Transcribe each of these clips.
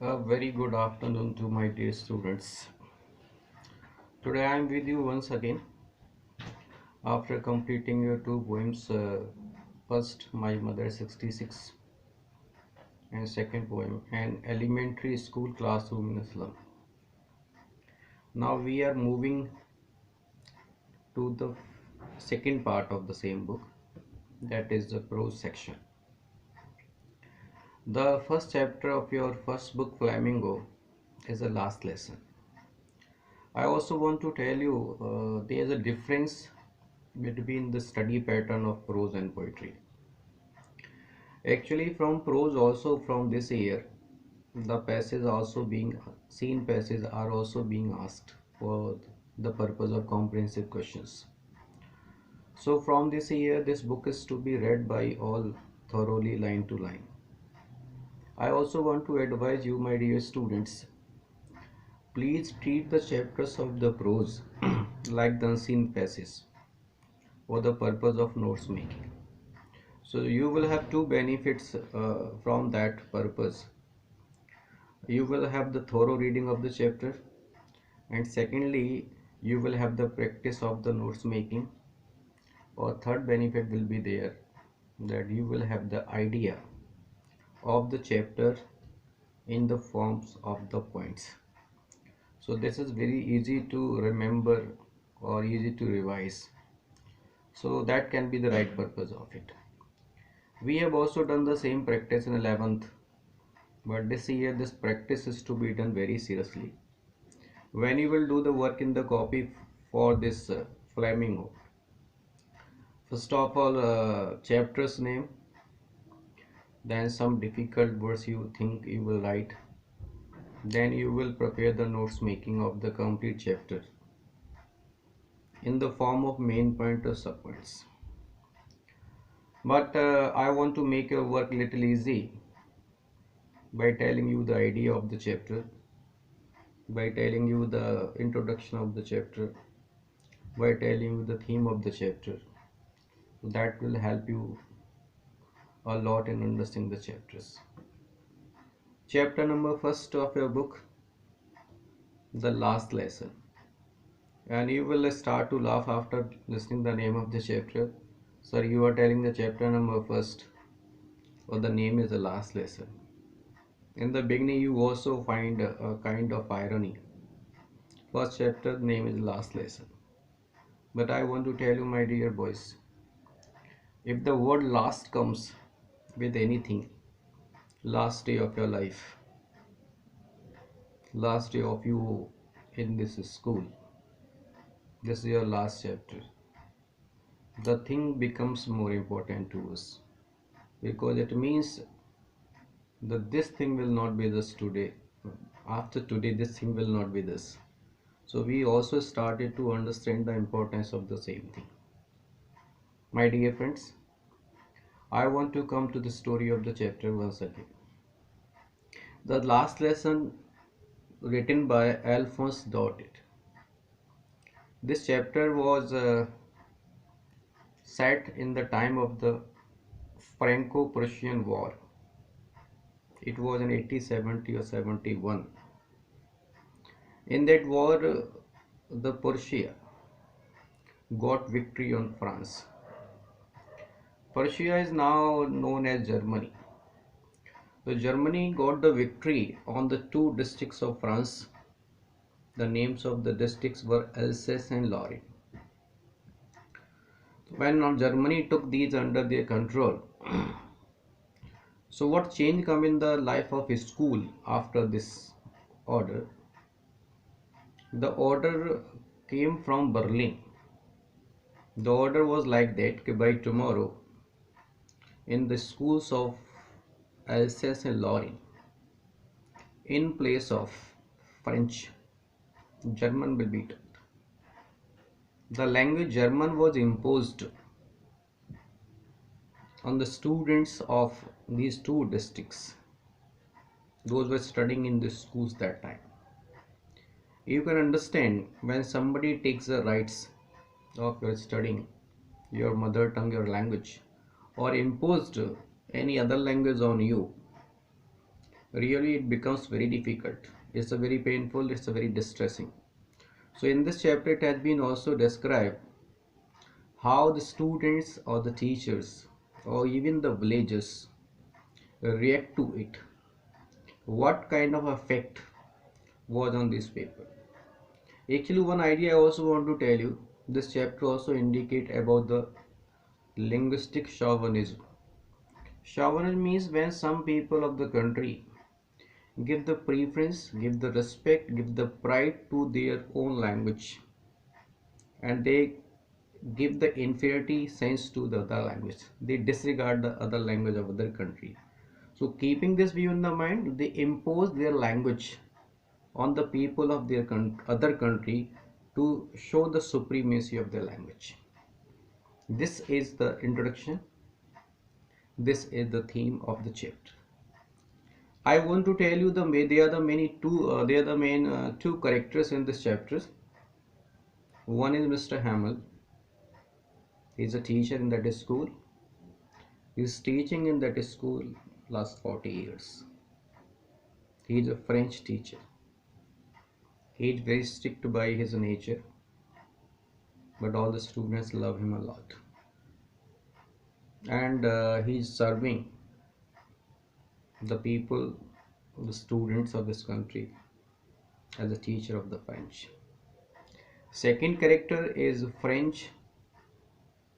A very good afternoon to my dear students. Today I am with you once again after completing your two poems. First, My Mother 66, and second poem, An Elementary School Classroom in Slum. Now we are moving to the second part of the same book, that is the prose section. The first chapter of your first book, Flamingo, is the last lesson. I also want to tell you there is a difference between the study pattern of prose and poetry. Actually, from prose also from this year, the passages also being seen passages are also being asked for the purpose of comprehensive questions. So from this year, this book is to be read by all thoroughly line to line. I also want to advise you, my dear students, please treat the chapters of the prose like the unseen passages for the purpose of notes making. So you will have two benefits from that purpose. You will have the thorough reading of the chapter, and secondly, you will have the practice of the notes making. Or third benefit will be there, that you will have the idea of the chapter in the forms of the points. So this is very easy to remember or easy to revise. So that can be the right purpose of it. We have also done the same practice in 11th, but this year this practice is to be done very seriously. When you will do the work in the copy for this Flamingo, first of all, chapter's name, then some difficult words you think you will write, then you will prepare the notes making of the complete chapter in the form of main point or subpoints. But I want to make your work little easy by telling you the idea of the chapter, by telling you the introduction of the chapter, by telling you the theme of the chapter. That will help you a lot in understanding the chapters. Chapter number first of your book, the last lesson. And you will start to laugh after listening the name of the chapter. Sir, you are telling the chapter number first, or the name is the last lesson. In the beginning, you also find a kind of irony. First chapter name is last lesson. But I want to tell you, my dear boys, if the word last comes with anything, last day of your life, last day of you in this school, this is your last chapter, the thing becomes more important to us, because it means that this thing will not be this today. After today, this thing will not be this. So we also started to understand the importance of the same thing. My dear friends, I want to come to the story of the chapter once again. The last lesson, written by Alphonse Daudet. This chapter was set in the time of the Franco-Prussian War. It was in 1870 or 71. In that war, the Prussia got victory on France. Prussia is now known as Germany. So Germany got the victory on the two districts of France. The names of the districts were Alsace and Lorraine. When Germany took these under their control, so what change come in the life of a school after this order? The order came from Berlin. The order was like that, by tomorrow, in the schools of Alsace and Lorraine, in place of French, German will be taught. The language German was imposed on the students of these two districts. Those were studying in the schools that time. You can understand when somebody takes the rights of your studying your mother tongue, your language, or imposed any other language on you, really it becomes very difficult. It's a very painful, it's a very distressing. So in this chapter it has been also described how the students or the teachers or even the villagers react to it. What kind of effect was on this paper? Actually, one idea I also want to tell you, this chapter also indicate about the linguistic chauvinism. Chauvinism means when some people of the country give the preference, give the respect, give the pride to their own language, and they give the inferiority sense to the other language. They disregard the other language of other country. So keeping this view in the mind, they impose their language on the people of their other country to show the supremacy of their language. This is the introduction. This is the theme of the chapter. I want to tell you they are the main two characters in this chapter. One is Mr. Hamel. He is a teacher in that school. He is teaching in that school last 40 years. He is a French teacher. He is very strict by his nature, but all the students love him a lot. And he is serving the people, the students of this country as a teacher of the French. Second character is French.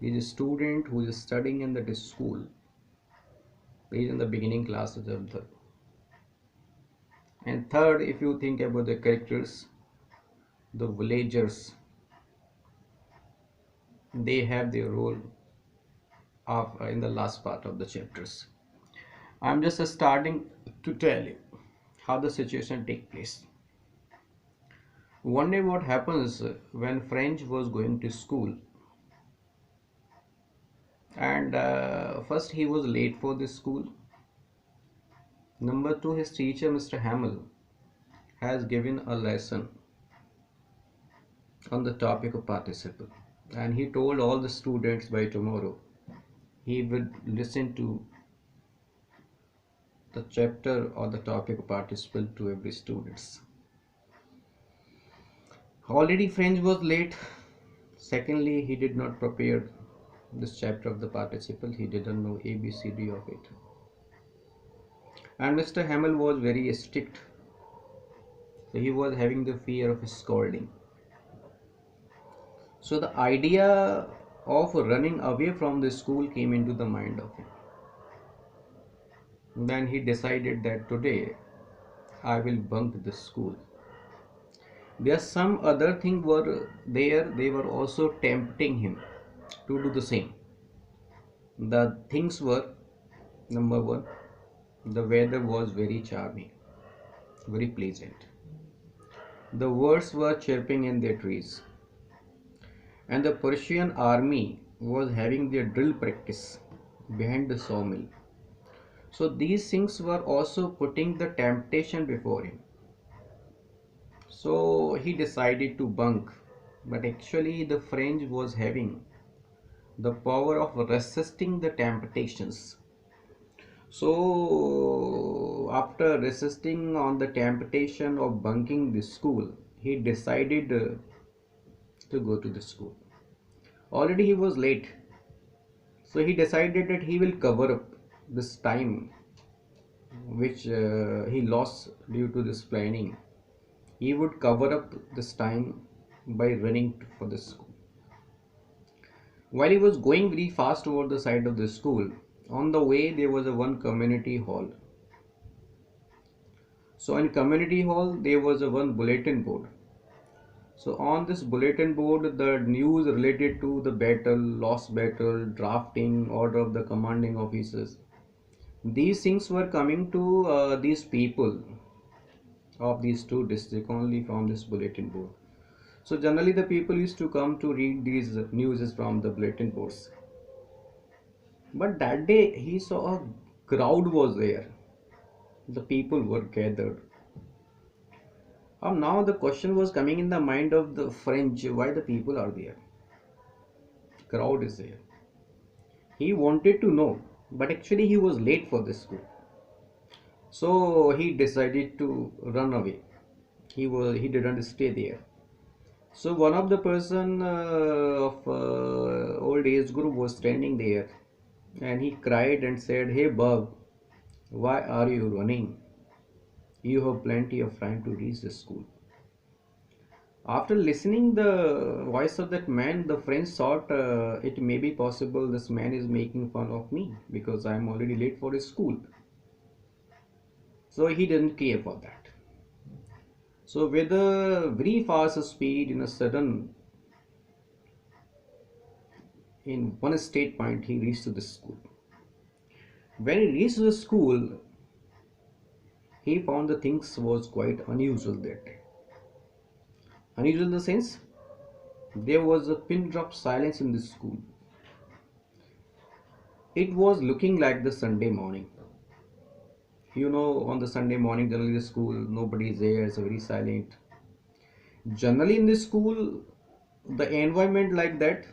He is a student who is studying in that school. He is in the beginning classes of the. And third, if you think about the characters, the villagers, they have their role of in the last part of the chapters. I'm just starting to tell you how the situation take place. One day what happens when French was going to school, and first he was late for this school. Number two, his teacher Mr. Hamel has given a lesson on the topic of participle, and he told all the students by tomorrow he would listen to the chapter or the topic of participle to every students. Already French was late. Secondly, he did not prepare this chapter of the participle. He didn't know ABCD of it. And Mr. Hamel was very strict. So he was having the fear of scolding. So the idea of running away from the school came into the mind of him. Then he decided that today I will bunk the school. There some other thing were there, they were also tempting him to do the same. The things were, number one, the weather was very charming, very pleasant. The birds were chirping in their trees, and the Persian army was having their drill practice behind the sawmill. So these things were also putting the temptation before him. So he decided to bunk, but actually the French was having the power of resisting the temptations. So after resisting on the temptation of bunking the school, he decided to go to the school. Already he was late, so he decided that he will cover up this time which he lost due to this planning. He would cover up this time by running for the school. While he was going very fast over the side of the school, on the way there was a one community hall. So in community hall there was a one bulletin board. So on this bulletin board the news related to the battle, lost battle, drafting, order of the commanding officers, these things were coming to these people of these two districts only from this bulletin board. So generally the people used to come to read these news from the bulletin boards. But that day he saw a crowd was there. The people were gathered. Now the question was coming in the mind of the French, why the people are there? Crowd is there. He wanted to know, but actually he was late for this school. So he decided to run away. He didn't stay there. So one of the person of old age group was standing there, and he cried and said, "Hey bub, why are you running? You have plenty of time to reach the school." After listening the voice of that man, the friends thought it may be possible this man is making fun of me because I am already late for his school. So he didn't care for that. So with a very fast speed, in one straight point, he reached to the school. When he reached the school, he found the things was quite unusual that day. Unusual in the sense, there was a pin drop silence in the school. It was looking like the Sunday morning. On the Sunday morning, generally the school, nobody is there, it's very silent. Generally in the school, the environment like that,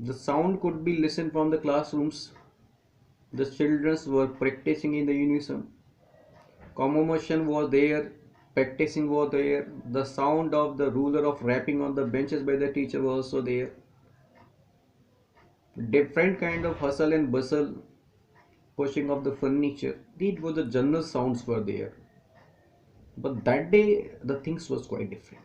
the sound could be listened from the classrooms. The children were practicing in the unison. Commotion was there, practicing was there. The sound of the ruler of rapping on the benches by the teacher was also there. Different kind of hustle and bustle, pushing of the furniture. These were the general sounds were there. But that day the things was quite different.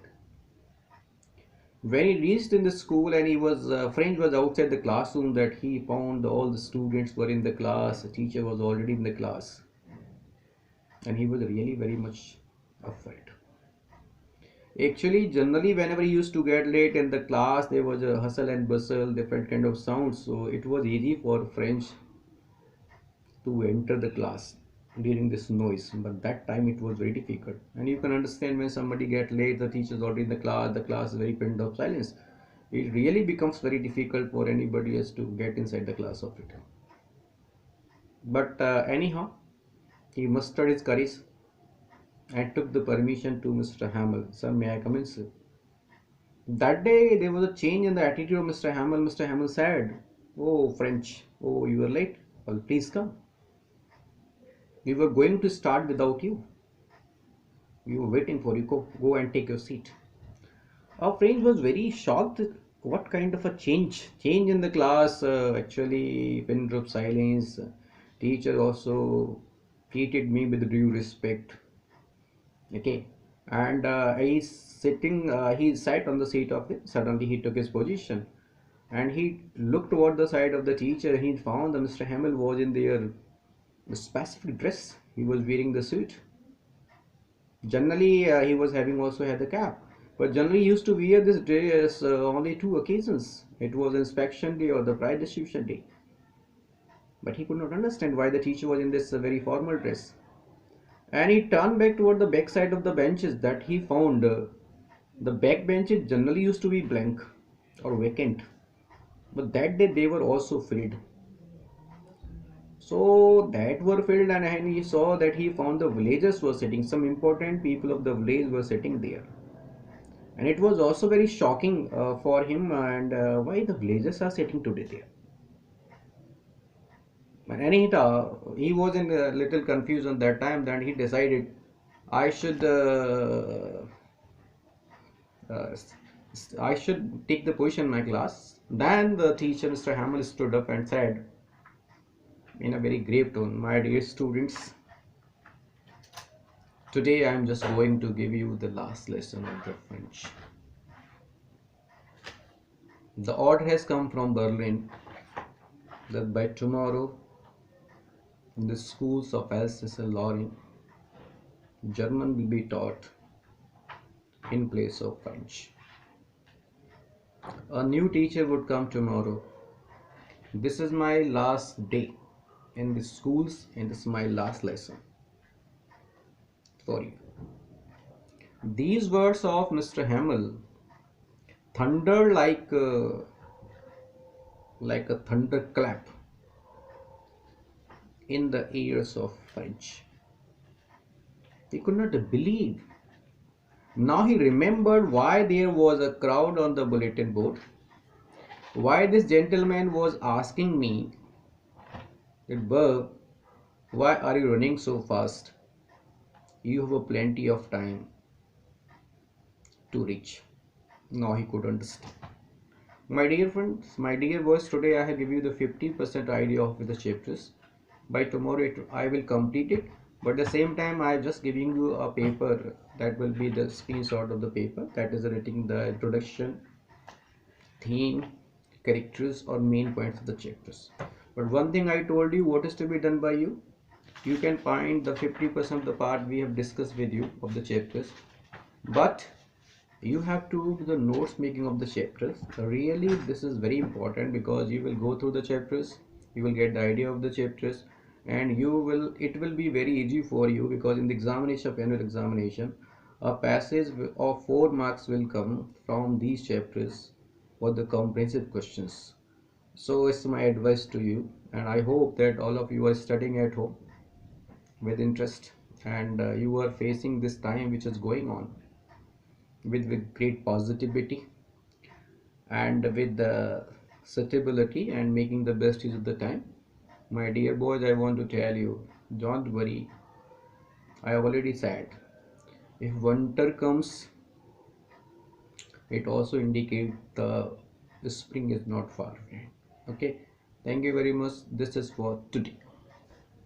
When he reached in the school and he was friend was outside the classroom, that he found all the students were in the class, the teacher was already in the class, and he was really very much afraid. Actually, generally whenever he used to get late in the class, there was a hustle and bustle, different kind of sounds, so it was easy for French to enter the class during this noise. But that time it was very difficult, and you can understand when somebody get late, the teacher is already in the class is very pinned of silence. It really becomes very difficult for anybody else to get inside the class of it. But anyhow, he mustered his courage and took the permission to Mr. Hamel. "Sir, may I come in, sir?" That day there was a change in the attitude of Mr. Hamel. Mr. Hamel said, "Oh, French, oh, you are late. Well, please come. We were going to start without you. We were waiting for you. Go and take your seat." Our friend was very shocked. What kind of a change? Change in the class. Actually, pin drop silence. Teacher also treated me with due respect. Okay, and he sat on the seat of it. Suddenly he took his position, and he looked toward the side of the teacher. He found that Mr. Hamel was in their specific dress. He was wearing the suit. Generally he was having also had the cap, but generally he used to wear this dress only two occasions. It was inspection day or the prize distribution day. But he could not understand why the teacher was in this very formal dress. And he turned back toward the back side of the benches, that he found the back benches generally used to be blank or vacant, but that day they were also filled. So that were filled, and he saw that he found the villagers were sitting, some important people of the village were sitting there. And it was also very shocking for him, and why the villagers are sitting today there. But anyhow, he was in a little confusion that time. Then he decided, I should uh, I should take the position in my class. Then the teacher, Mr. Hamel, stood up and said in a very grave tone, "My dear students, today I am just going to give you the last lesson of the French. The order has come from Berlin that by tomorrow in the schools of Alsace and Lorraine, German will be taught in place of French. A new teacher would come tomorrow. This is my last day in the schools, and this is my last lesson for you." These words of Mr. Hamel thundered like a thunderclap in the ears of French. He could not believe. Now he remembered why there was a crowd on the bulletin board, why this gentleman was asking me that, "Bob, Why are you running so fast? You have a plenty of time to reach. Now he could understand. My dear friends, my dear boys, today I have given you the 50% idea of the chapters. By tomorrow I will complete it. But at the same time I am just giving you a paper that will be the screenshot of the paper that is writing the introduction, theme, characters or main points of the chapters. But one thing I told you, what is to be done by you? You can find the 50% of the part we have discussed with you of the chapters. But you have to do the notes making of the chapters. Really this is very important because you will go through the chapters, you will get the idea of the chapters, and it will be very easy for you because in the examination of annual examination a passage of 4 marks will come from these chapters for the comprehensive questions. So it's my advice to you, and I hope that all of you are studying at home with interest, and you are facing this time which is going on with great positivity and with the suitability and making the best use of the time. My dear boys, I want to tell you, don't worry. I have already said, if winter comes, it also indicates the spring is not far away. Okay, thank you very much. This is for today.